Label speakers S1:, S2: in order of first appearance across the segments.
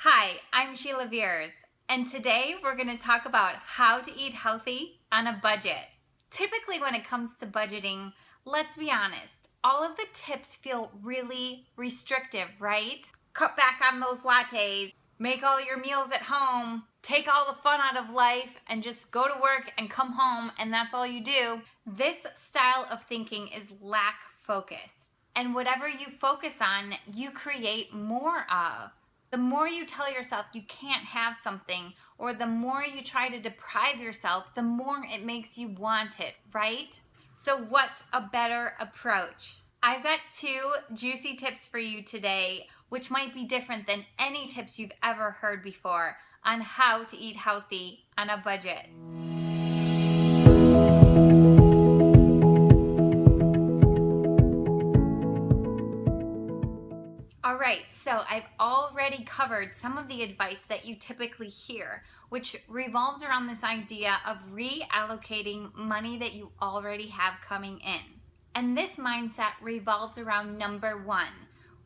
S1: Hi, I'm Sheila, and today we're going to talk about how to eat healthy on a budget. Typically when it comes to budgeting, let's be honest, all of the tips feel really restrictive, right? Cut back on those lattes, make all your meals at home, take all the fun out of life, and just go to work and come home and that's all you do. This style of thinking is lack focused. And whatever you focus on, you create more of. The more you tell yourself you can't have something, or the more you try to deprive yourself, the more it makes you want it, right? So what's a better approach? I've got 2 juicy tips for you today, which might be different than any tips you've ever heard before on how to eat healthy on a budget. Alright, so I've already covered some of the advice that you typically hear, which revolves around this idea of reallocating money that you already have coming in. And this mindset revolves around number 1,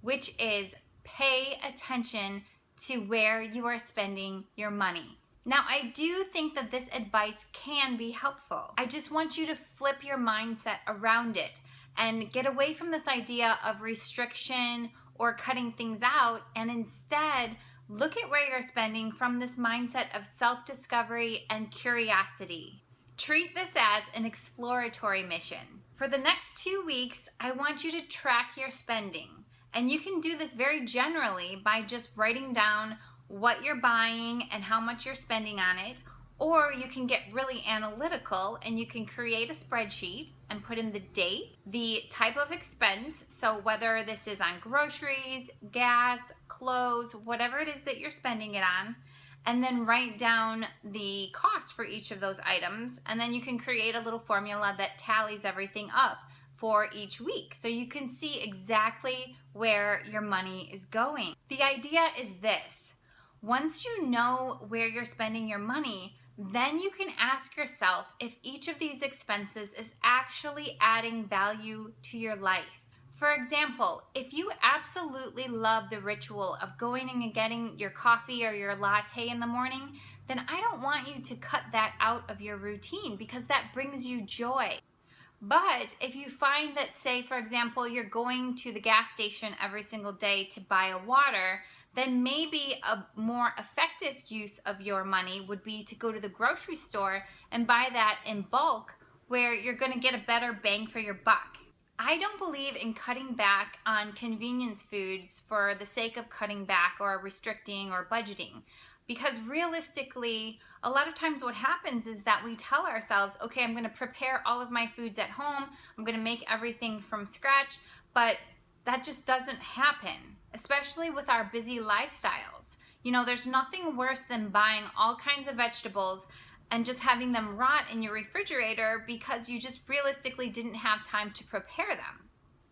S1: which is pay attention to where you are spending your money. Now, I do think that this advice can be helpful. I just want you to flip your mindset around it and get away from this idea of restriction or cutting things out, and instead look at where you're spending from this mindset of self-discovery and curiosity. Treat this as an exploratory mission. For the next 2 weeks, I want you to track your spending. And you can do this very generally by just writing down what you're buying and how much you're spending on it. Or you can get really analytical and you can create a spreadsheet and put in the date, the type of expense, so whether this is on groceries, gas, clothes, whatever it is that you're spending it on, and then write down the cost for each of those items, and then you can create a little formula that tallies everything up for each week so you can see exactly where your money is going. The idea is this: once you know where you're spending your money, then you can ask yourself if each of these expenses is actually adding value to your life. For example, if you absolutely love the ritual of going and getting your coffee or your latte in the morning, then I don't want you to cut that out of your routine because that brings you joy. But if you find that, say, for example, you're going to the gas station every single day to buy a water, then maybe a more effective use of your money would be to go to the grocery store and buy that in bulk, where you're going to get a better bang for your buck. I don't believe in cutting back on convenience foods for the sake of cutting back or restricting or budgeting. Because realistically, a lot of times what happens is that we tell ourselves, okay, I'm going to prepare all of my foods at home, I'm going to make everything from scratch, but that just doesn't happen, especially with our busy lifestyles. You know, there's nothing worse than buying all kinds of vegetables and just having them rot in your refrigerator because you just realistically didn't have time to prepare them.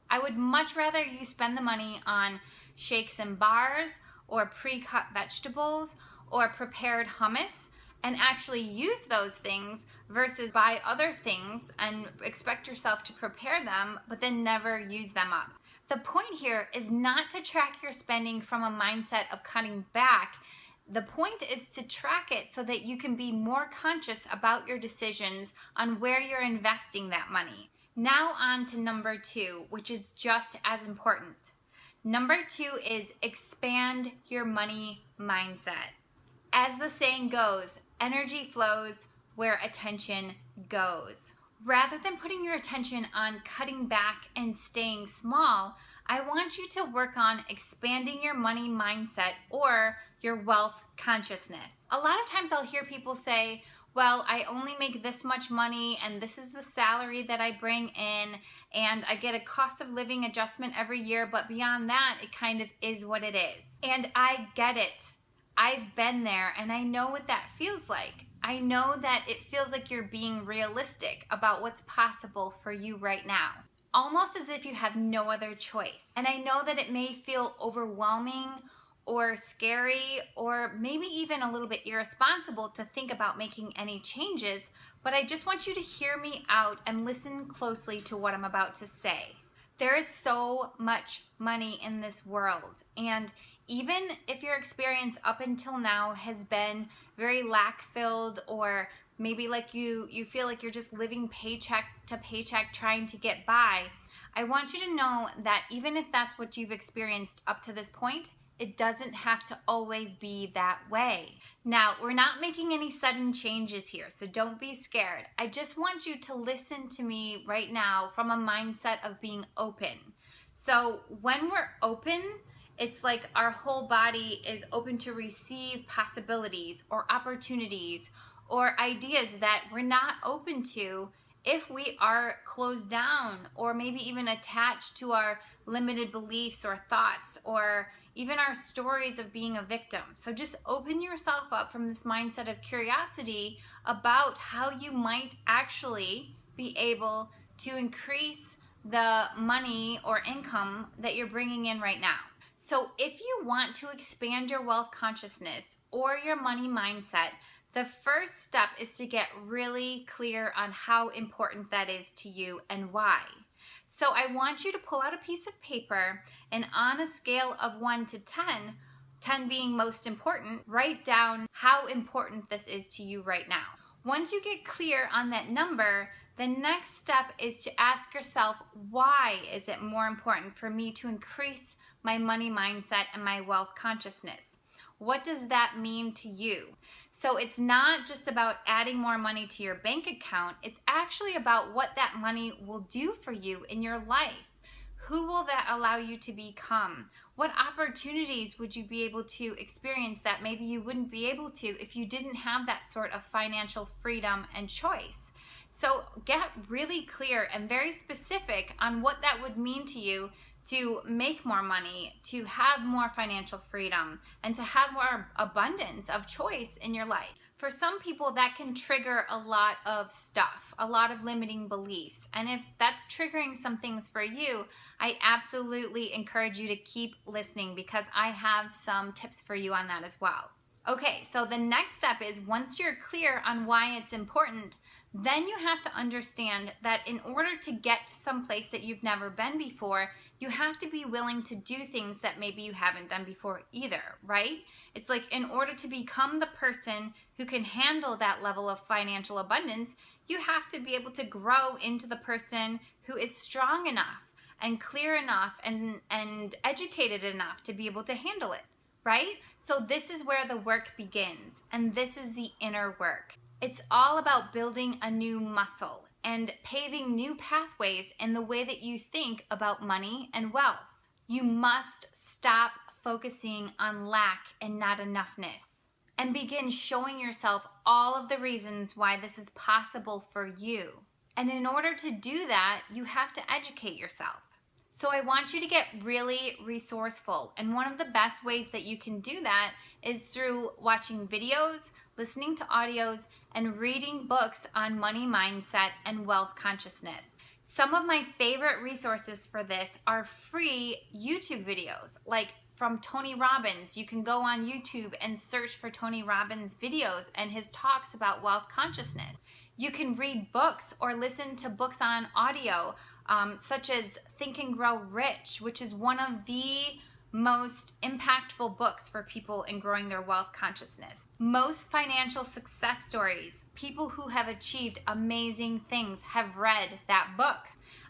S1: I would much rather you spend the money on shakes and bars or pre-cut vegetables or prepared hummus and actually use those things versus buy other things and expect yourself to prepare them but then never use them up. The point here is not to track your spending from a mindset of cutting back. The point is to track it so that you can be more conscious about your decisions on where you're investing that money. Now on to number 2, which is just as important. Number 2 is expand your money mindset. As the saying goes, energy flows where attention goes. Rather than putting your attention on cutting back and staying small, I want you to work on expanding your money mindset or your wealth consciousness. A lot of times I'll hear people say, well, I only make this much money and this is the salary that I bring in and I get a cost of living adjustment every year, but beyond that, it kind of is what it is. And I get it. I've been there and I know what that feels like. I know that it feels like you're being realistic about what's possible for you right now, almost as if you have no other choice. And I know that it may feel overwhelming or scary or maybe even a little bit irresponsible to think about making any changes, but I just want you to hear me out and listen closely to what I'm about to say. There is so much money in this world, and even if your experience up until now has been very lack-filled, or maybe like you feel like you're just living paycheck to paycheck trying to get by, I want you to know that even if that's what you've experienced up to this point, it doesn't have to always be that way. Now, we're not making any sudden changes here, so don't be scared. I just want you to listen to me right now from a mindset of being open. So when we're open, it's like our whole body is open to receive possibilities or opportunities or ideas that we're not open to if we are closed down, or maybe even attached to our limited beliefs or thoughts, or even our stories of being a victim. So just open yourself up from this mindset of curiosity about how you might actually be able to increase the money or income that you're bringing in right now. So if you want to expand your wealth consciousness or your money mindset, the first step is to get really clear on how important that is to you and why. So I want you to pull out a piece of paper, and on a scale of 1 to 10, 10 being most important, write down how important this is to you right now. Once you get clear on that number, the next step is to ask yourself, why is it more important for me to increase my money mindset and my wealth consciousness? What does that mean to you? So it's not just about adding more money to your bank account. It's actually about what that money will do for you in your life. Who will that allow you to become? What opportunities would you be able to experience that maybe you wouldn't be able to if you didn't have that sort of financial freedom and choice? So get really clear and very specific on what that would mean to you to make more money, to have more financial freedom, and to have more abundance of choice in your life. For some people, that can trigger a lot of stuff, a lot of limiting beliefs. And if that's triggering some things for you, I absolutely encourage you to keep listening, because I have some tips for you on that as well. Okay, so the next step is, once you're clear on why it's important, then you have to understand that in order to get to some place that you've never been before, you have to be willing to do things that maybe you haven't done before either, right? It's like, in order to become the person who can handle that level of financial abundance, you have to be able to grow into the person who is strong enough and clear enough and educated enough to be able to handle it, right? So this is where the work begins, and this is the inner work. It's all about building a new muscle and paving new pathways in the way that you think about money and wealth. You must stop focusing on lack and not enoughness, and begin showing yourself all of the reasons why this is possible for you. And in order to do that, you have to educate yourself. So I want you to get really resourceful. And one of the best ways that you can do that is through watching videos, listening to audios, and reading books on money mindset and wealth consciousness. Some of my favorite resources for this are free YouTube videos, like from Tony Robbins. You can go on YouTube and search for Tony Robbins videos and his talks about wealth consciousness. You can read books or listen to books on audio, such as Think and Grow Rich, which is one of the most impactful books for people in growing their wealth consciousness. Most financial success stories, people who have achieved amazing things, have read that book.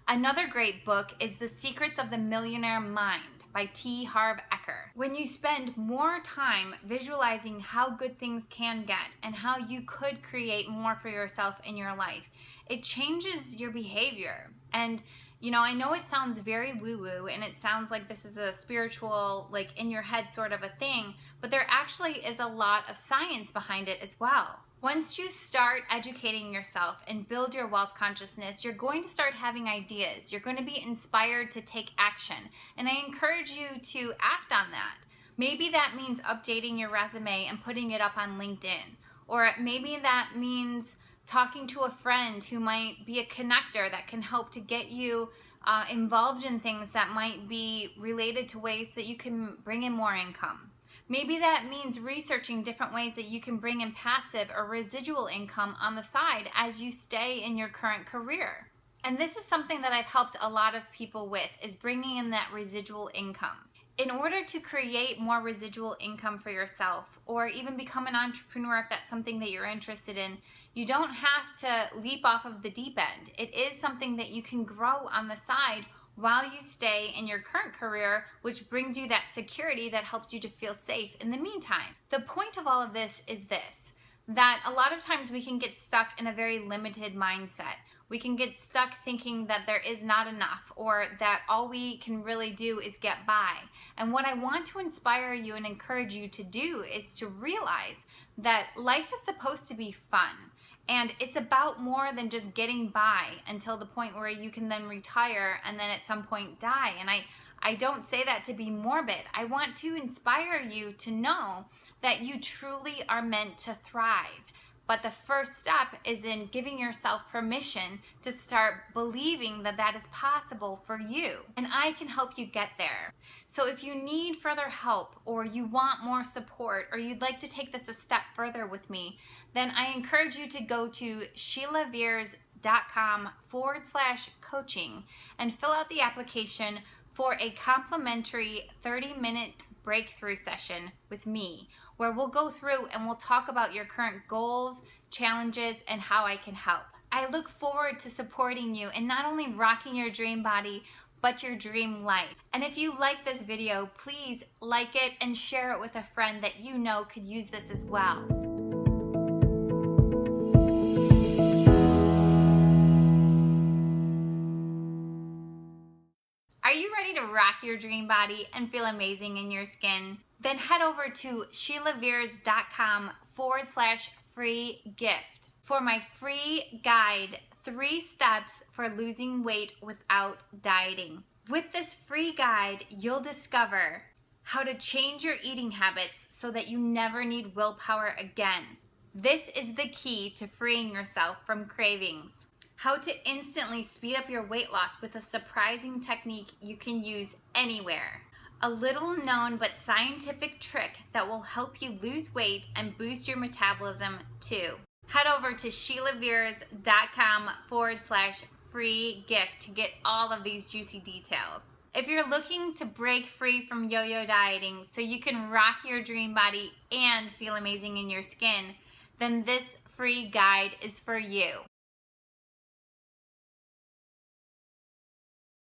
S1: Another great book is The Secrets of the Millionaire Mind by T. Harv Eker. When you spend more time visualizing how good things can get and how you could create more for yourself in your life, it changes your behavior. And you know, I know it sounds very woo-woo, and it sounds like this is a spiritual, like in your head sort of a thing, but there actually is a lot of science behind it as well. Once you start educating yourself and build your wealth consciousness, you're going to start having ideas. You're going to be inspired to take action, and I encourage you to act on that. Maybe that means updating your resume and putting it up on LinkedIn, or maybe that means talking to a friend who might be a connector that can help to get you involved in things that might be related to ways that you can bring in more income. Maybe that means researching different ways that you can bring in passive or residual income on the side as you stay in your current career. And this is something that I've helped a lot of people with, is bringing in that residual income. In order to create more residual income for yourself, or even become an entrepreneur if that's something that you're interested in, you don't have to leap off of the deep end. It is something that you can grow on the side while you stay in your current career, which brings you that security that helps you to feel safe in the meantime. The point of all of this is this, that a lot of times we can get stuck in a very limited mindset. We can get stuck thinking that there is not enough, or that all we can really do is get by. And what I want to inspire you and encourage you to do is to realize that life is supposed to be fun. And it's about more than just getting by until the point where you can then retire and then at some point die. And I don't say that to be morbid. I want to inspire you to know that you truly are meant to thrive. But the first step is in giving yourself permission to start believing that that is possible for you. And I can help you get there. So if you need further help, or you want more support, or you'd like to take this a step further with me, then I encourage you to go to sheilaveers.com/coaching and fill out the application for a complimentary 30-minute breakthrough session with me, where we'll go through and we'll talk about your current goals, challenges, and how I can help. I look forward to supporting you in not only rocking your dream body, but your dream life. And if you like this video, please like it and share it with a friend that you know could use this as well. Are you ready to rock your dream body and feel amazing in your skin? Then head over to sheilaveers.com/free gift for my free guide, 3 steps for losing weight without dieting. With this free guide, you'll discover how to change your eating habits so that you never need willpower again. This is the key to freeing yourself from cravings. How to instantly speed up your weight loss with a surprising technique you can use anywhere. A little known but scientific trick that will help you lose weight and boost your metabolism too. Head over to sheilaveers.com/free gift to get all of these juicy details. If you're looking to break free from yo-yo dieting so you can rock your dream body and feel amazing in your skin, then this free guide is for you.